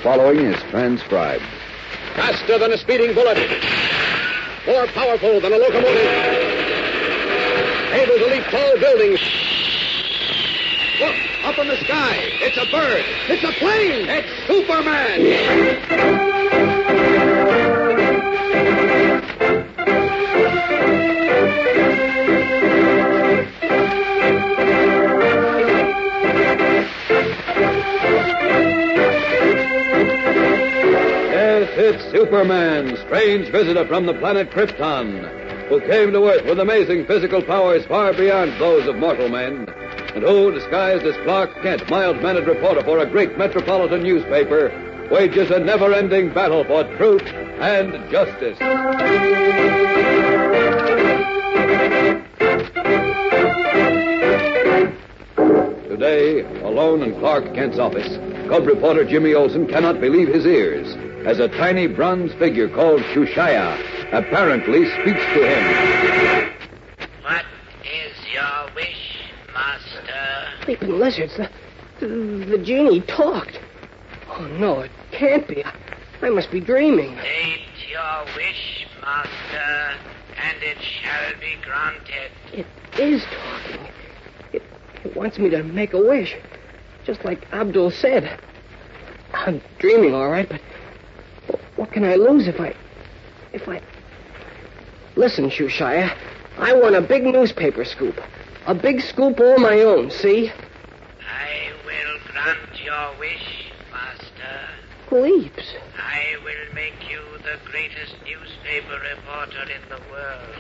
following is transcribed. Faster than a speeding bullet. More powerful than a locomotive. Able to leap tall buildings. Look, up in the sky. It's a bird. It's a plane. It's Superman. Yes, it's Superman, strange visitor from the planet Krypton, who came to Earth with amazing physical powers far beyond those of mortal men, and who, disguised as Clark Kent, mild-mannered reporter for a great metropolitan newspaper, wages a never-ending battle for truth and justice. Today, alone in Clark Kent's office, Cub reporter Jimmy Olsen cannot believe his ears as a tiny bronze figure called Shushaya apparently speaks to him. What is your wish, Master? Sleeping lizards. The genie talked. Oh, no, it can't be. I must be dreaming. State your wish, Master, and it shall be granted. It is talking. It wants me to make a wish, just like Abdul said. I'm dreaming, all right, but what can I lose if I... Listen, Shushaya, I want a big newspaper scoop. A big scoop all my own, see? I will grant your wish, Master. Please. I will make you the greatest newspaper reporter in the world.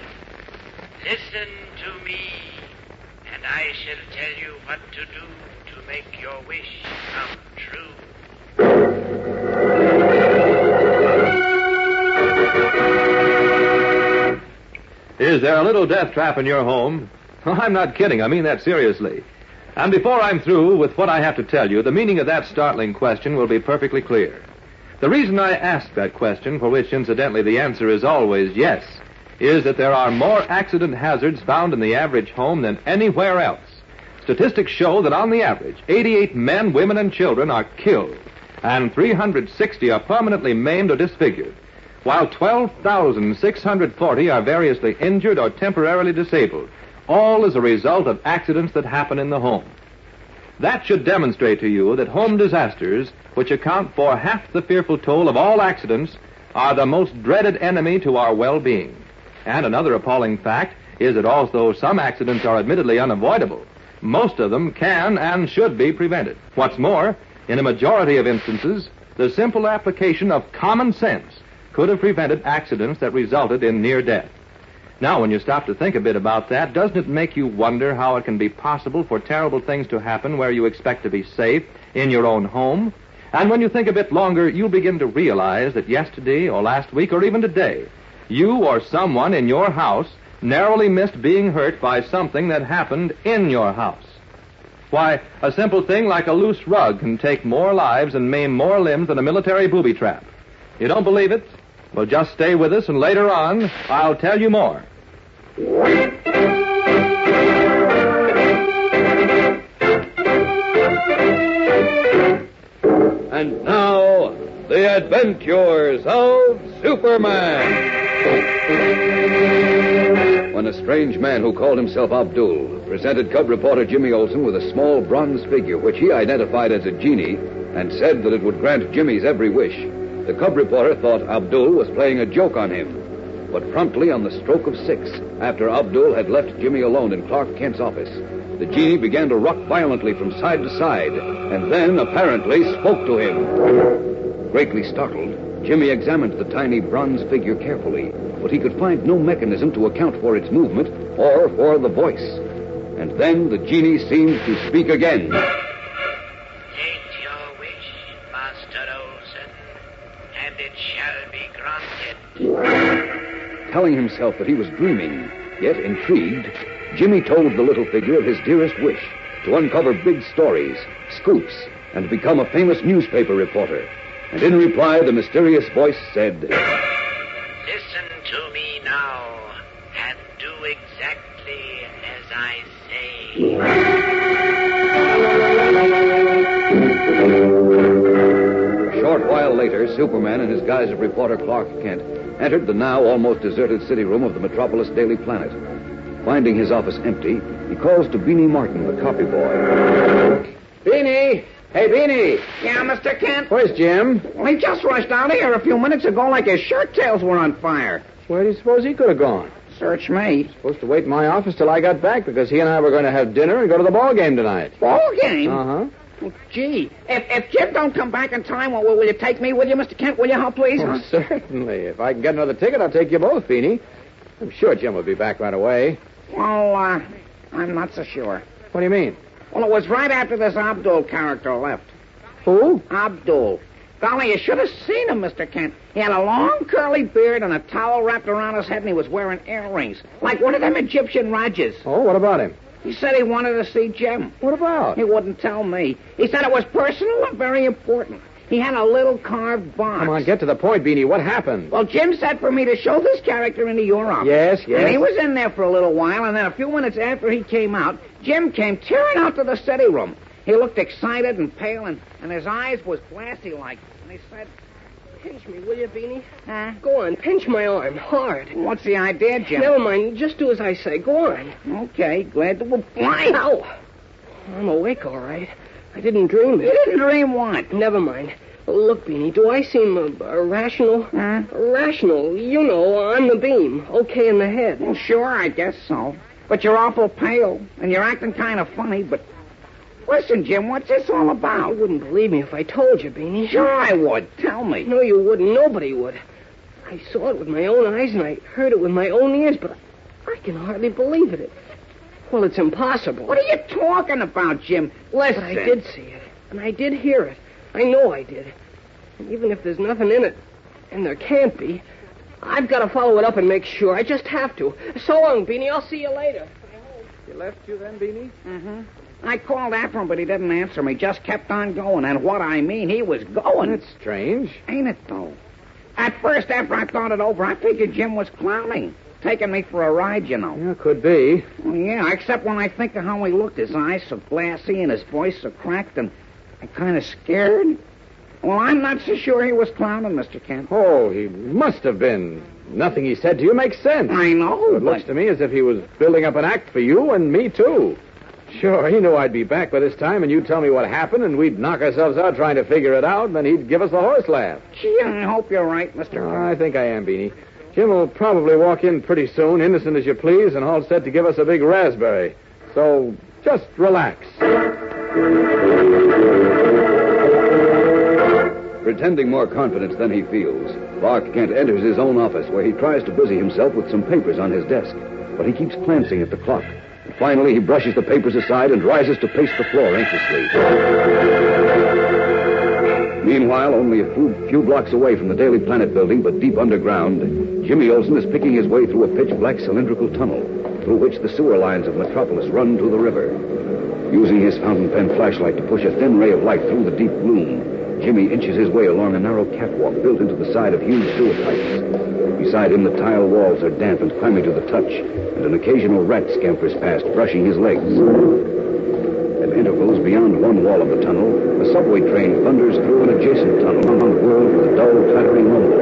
Listen to me, and I shall tell you what to do to make your wish come true. Is there a little death trap in your home? I'm not kidding. I mean that seriously. And before I'm through with what I have to tell you, the meaning of that startling question will be perfectly clear. The reason I ask that question, for which incidentally the answer is always yes, is that there are more accident hazards found in the average home than anywhere else. Statistics show that on the average, 88 men, women, and children are killed, and 360 are permanently maimed or disfigured, while 12,640 are variously injured or temporarily disabled, all as a result of accidents that happen in the home. That should demonstrate to you that home disasters, which account for half the fearful toll of all accidents, are the most dreaded enemy to our well-being. And another appalling fact is that although some accidents are admittedly unavoidable, most of them can and should be prevented. What's more, in a majority of instances, the simple application of common sense could have prevented accidents that resulted in near death. Now, when you stop to think a bit about that, doesn't it make you wonder how it can be possible for terrible things to happen where you expect to be safe, in your own home? And when you think a bit longer, you'll begin to realize that yesterday or last week or even today, you or someone in your house narrowly missed being hurt by something that happened in your house. Why, a simple thing like a loose rug can take more lives and maim more limbs than a military booby trap. You don't believe it? Well, just stay with us, and later on, I'll tell you more. And now, the adventures of Superman. When a strange man who called himself Abdul presented Cub reporter Jimmy Olsen with a small bronze figure which he identified as a genie and said that it would grant Jimmy's every wish, the Cub reporter thought Abdul was playing a joke on him. But promptly on the stroke of 6, after Abdul had left Jimmy alone in Clark Kent's office, the genie began to rock violently from side to side, and then apparently spoke to him. Greatly startled, Jimmy examined the tiny bronze figure carefully, but he could find no mechanism to account for its movement or for the voice. And then the genie seemed to speak again. State your wish, Master Olsen, and it shall be granted. Telling himself that he was dreaming, yet intrigued, Jimmy told the little figure of his dearest wish to uncover big stories, scoops, and become a famous newspaper reporter. And in reply, the mysterious voice said, Listen to me now, and do exactly as I say. A short short while later, Superman, in his guise of reporter Clark Kent, entered the now almost deserted city room of the Metropolis Daily Planet. Finding his office empty, he calls to Beanie Martin, the copy boy. Beanie! Hey, Beanie! Yeah, Mr. Kent? Where's Jim? Well, he just rushed out of here a few minutes ago like his shirt tails were on fire. Where do you suppose he could have gone? Search me. Supposed to wait in my office till I got back because he and I were going to have dinner and go to the ball game tonight. Ball game? Uh-huh. Well, gee, if Jim don't come back in time, will you take me with you, Mr. Kent? Will you, please? Oh, certainly. If I can get another ticket, I'll take you both, Beanie. I'm sure Jim will be back right away. Well, I'm not so sure. What do you mean? Well, it was right after this Abdul character left. Who? Abdul. Golly, you should have seen him, Mr. Kent. He had a long curly beard and a towel wrapped around his head, and he was wearing earrings, like one of them Egyptian Rajas. Oh, what about him? He said he wanted to see Jim. What about? He wouldn't tell me. He said it was personal and very important. He had a little carved box. Come on, get to the point, Beanie. What happened? Well, Jim said for me to show this character into your office. Yes. And he was in there for a little while, and then a few minutes after he came out, Jim came tearing out to the study room. He looked excited and pale, and his eyes was glassy-like. And he said, Pinch me, will you, Beanie? Huh? Go on, pinch my arm, hard. What's the idea, Jim? Never mind, just do as I say. Go on. Okay, glad to oblige. Ow! I'm awake, all right. I didn't dream it. You didn't dream what? Never mind. Look, Beanie, do I seem irrational? Huh? Rational, you know, on the beam. Okay in the head. Well, sure, I guess so. But you're awful pale, and you're acting kind of funny, but... Listen, Jim, what's this all about? You wouldn't believe me if I told you, Beanie. Sure I would. Tell me. No, you wouldn't. Nobody would. I saw it with my own eyes, and I heard it with my own ears, but I can hardly believe it. Well, it's impossible. What are you talking about, Jim? Listen. But I did see it, and I did hear it. I know I did. And even if there's nothing in it, and there can't be, I've got to follow it up and make sure. I just have to. So long, Beanie. I'll see you later. He left you then, Beanie? Mm-hmm. I called after him, but he didn't answer me. Just kept on going. And what I mean, he was going. That's strange. Ain't it, though? At first, after I thought it over, I figured Jim was clowning. Taking me for a ride, you know. Yeah, could be. Well, yeah, except when I think of how he looked. His eyes so glassy and his voice so cracked and kind of scared. Well, I'm not so sure he was clowning, Mr. Kent. Oh, he must have been. Nothing he said to you makes sense. I know, It looks to me as if he was building up an act for you and me, too. Sure, he knew I'd be back by this time, and you'd tell me what happened, and we'd knock ourselves out trying to figure it out, and then he'd give us the horse laugh. Gee, I hope you're right, Mr. Kent. I think I am, Beanie. Jim will probably walk in pretty soon, innocent as you please, and all set to give us a big raspberry. So, just relax. Pretending more confidence than he feels, Clark Kent enters his own office where he tries to busy himself with some papers on his desk. But he keeps glancing at the clock. And finally, he brushes the papers aside and rises to pace the floor anxiously. Meanwhile, only a few blocks away from the Daily Planet building, but deep underground, Jimmy Olsen is picking his way through a pitch-black cylindrical tunnel through which the sewer lines of Metropolis run to the river. Using his fountain pen flashlight to push a thin ray of light through the deep gloom, Jimmy inches his way along a narrow catwalk built into the side of huge sewer pipes. Beside him, the tile walls are damp and clammy to the touch, and an occasional rat scampers past, brushing his legs. At intervals beyond one wall of the tunnel, a subway train thunders through an adjacent tunnel, whirled with a dull, clattering rumble.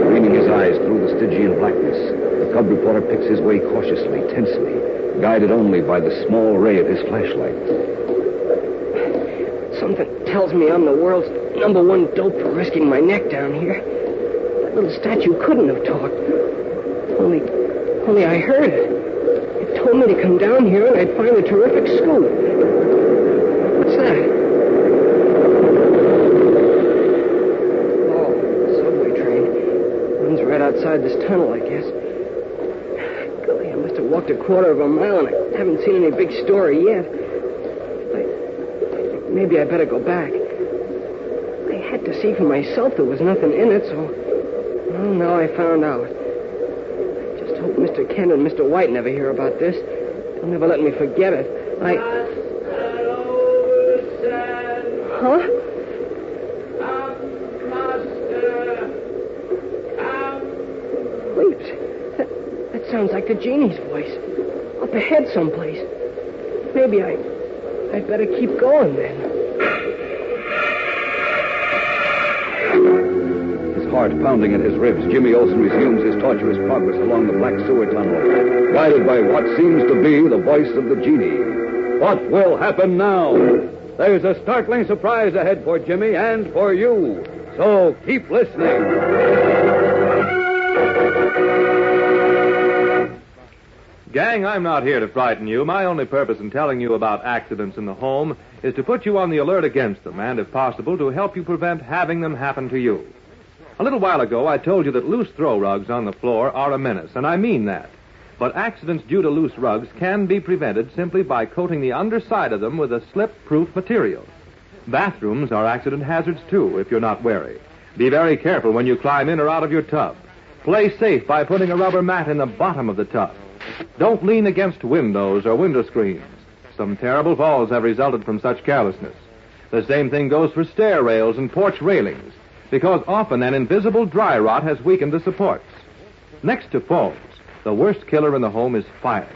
Screening his eyes through the Stygian blackness, the cub reporter picks his way cautiously, tensely, guided only by the small ray of his flashlight. Something tells me I'm the world's #1 dope for risking my neck down here. That little statue couldn't have talked. Only I heard it. It told me to come down here and I'd find a terrific scoop. What's that? Oh, subway train. Runs right outside this tunnel, I guess. Golly, I must have walked a quarter of a mile and I haven't seen any big story yet. Maybe I better go back. I had to see for myself there was nothing in it, so... Well, now I found out. I just hope Mr. Kent and Mr. White never hear about this. They'll never let me forget it. Huh? Wait, that sounds like the genie's voice. Up ahead someplace. Maybe I'd better keep going then. heart pounding at his ribs, Jimmy Olsen resumes his tortuous progress along the black sewer tunnel, guided by what seems to be the voice of the genie. What will happen now? There's a startling surprise ahead for Jimmy and for you. So keep listening. Gang, I'm not here to frighten you. My only purpose in telling you about accidents in the home is to put you on the alert against them and, if possible, to help you prevent having them happen to you. A little while ago, I told you that loose throw rugs on the floor are a menace, and I mean that. But accidents due to loose rugs can be prevented simply by coating the underside of them with a slip-proof material. Bathrooms are accident hazards, too, if you're not wary. Be very careful when you climb in or out of your tub. Play safe by putting a rubber mat in the bottom of the tub. Don't lean against windows or window screens. Some terrible falls have resulted from such carelessness. The same thing goes for stair rails and porch railings, because often an invisible dry rot has weakened the supports. Next to falls, the worst killer in the home is fire.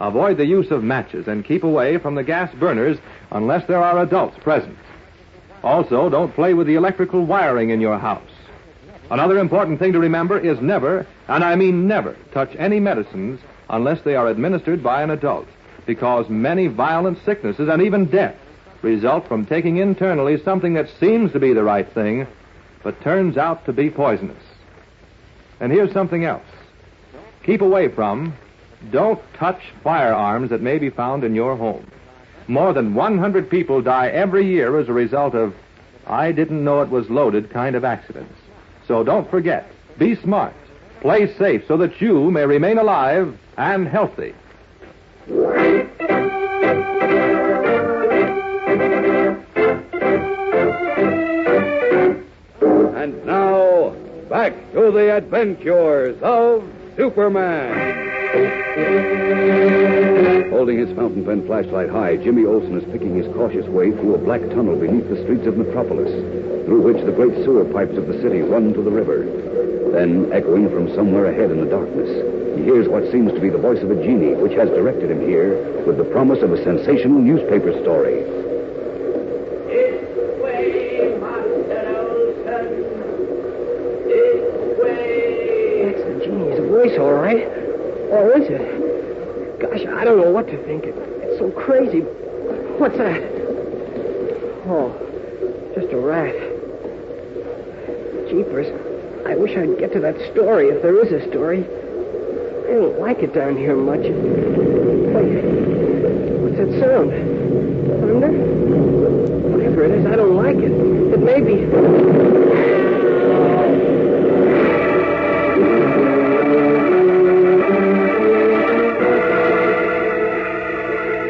Avoid the use of matches and keep away from the gas burners unless there are adults present. Also, don't play with the electrical wiring in your house. Another important thing to remember is never, and I mean never, touch any medicines unless they are administered by an adult, because many violent sicknesses and even death result from taking internally something that seems to be the right thing, but turns out to be poisonous. And here's something else. Keep away from, don't touch firearms that may be found in your home. More than 100 people die every year as a result of, I didn't know it was loaded kind of accidents. So don't forget, be smart, play safe so that you may remain alive and healthy. And now, back to the adventures of Superman. Holding his fountain pen flashlight high, Jimmy Olsen is picking his cautious way through a black tunnel beneath the streets of Metropolis, through which the great sewer pipes of the city run to the river. Then, echoing from somewhere ahead in the darkness, he hears what seems to be the voice of a genie, which has directed him here with the promise of a sensational newspaper story. This way, Master Olsen. This way. That's the genie's voice, all right. Or is it? Gosh, I don't know what to think. It's so crazy. What's that? Oh, just a rat. Jeepers. I wish I'd get to that story, if there is a story. I don't like it down here much. Wait, what's that sound? Thunder? Whatever it is, I don't like it. It may be...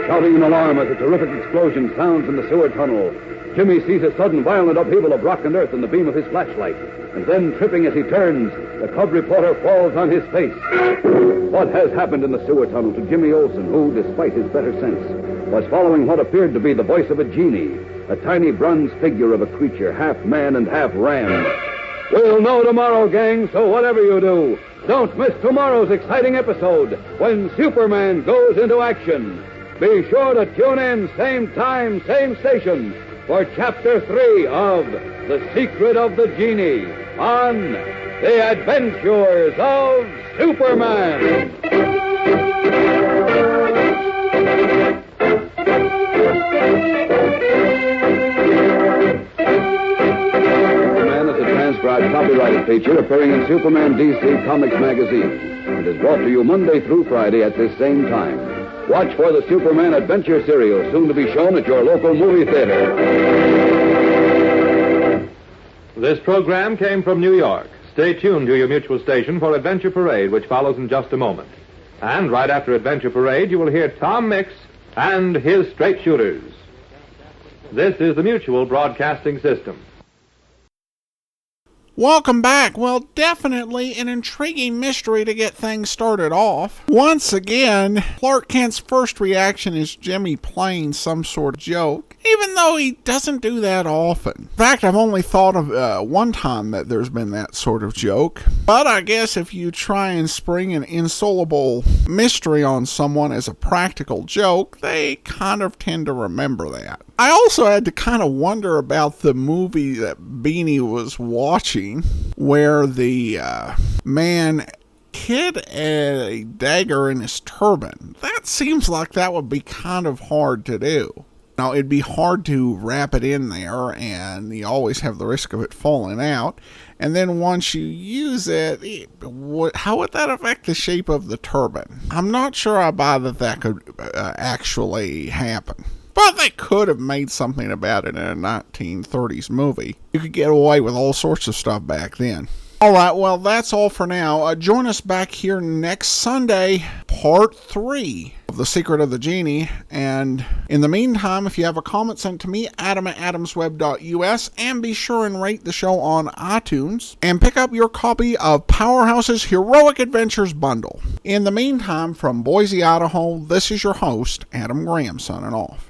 Shouting in alarm as a terrific explosion sounds in the sewer tunnel, Jimmy sees a sudden violent upheaval of rock and earth in the beam of his flashlight. And then, tripping as he turns, the cub reporter falls on his face. What has happened in the sewer tunnel to Jimmy Olsen, who, despite his better sense, was following what appeared to be the voice of a genie, a tiny bronze figure of a creature, half man and half ram? We'll know tomorrow, gang, so whatever you do, don't miss tomorrow's exciting episode when Superman goes into action. Be sure to tune in, same time, same station, for Chapter 3 of The Secret of the Genie on The Adventures of Superman. Superman is a transcribed copyrighted feature appearing in Superman DC Comics magazine and is brought to you Monday through Friday at this same time. Watch for the Superman Adventure serial, soon to be shown at your local movie theater. This program came from New York. Stay tuned to your mutual station for Adventure Parade, which follows in just a moment. And right after Adventure Parade, you will hear Tom Mix and his straight shooters. This is the Mutual Broadcasting System. Welcome back. Well, definitely an intriguing mystery to get things started off. Once again, Clark Kent's first reaction is Jimmy playing some sort of joke, even though he doesn't do that often. In fact, I've only thought of one time that there's been that sort of joke. But I guess if you try and spring an insoluble mystery on someone as a practical joke, they kind of tend to remember that. I also had to kind of wonder about the movie that Beanie was watching. scene where the man hid a dagger in his turban. That seems like that would be kind of hard to do. Now, it'd be hard to wrap it in there, and you always have the risk of it falling out. And then once you use it, how would that affect the shape of the turban? I'm not sure I buy that could actually happen. But they could have made something about it in a 1930s movie. You could get away with all sorts of stuff back then. All right, well, that's all for now. Join us back here next Sunday, part 3 of The Secret of the Genie. And in the meantime, if you have a comment, send it to me, adam@adamsweb.us, and be sure and rate the show on iTunes. And pick up your copy of Powerhouse's Heroic Adventures Bundle. In the meantime, from Boise, Idaho, this is your host, Adam Graham, signing off.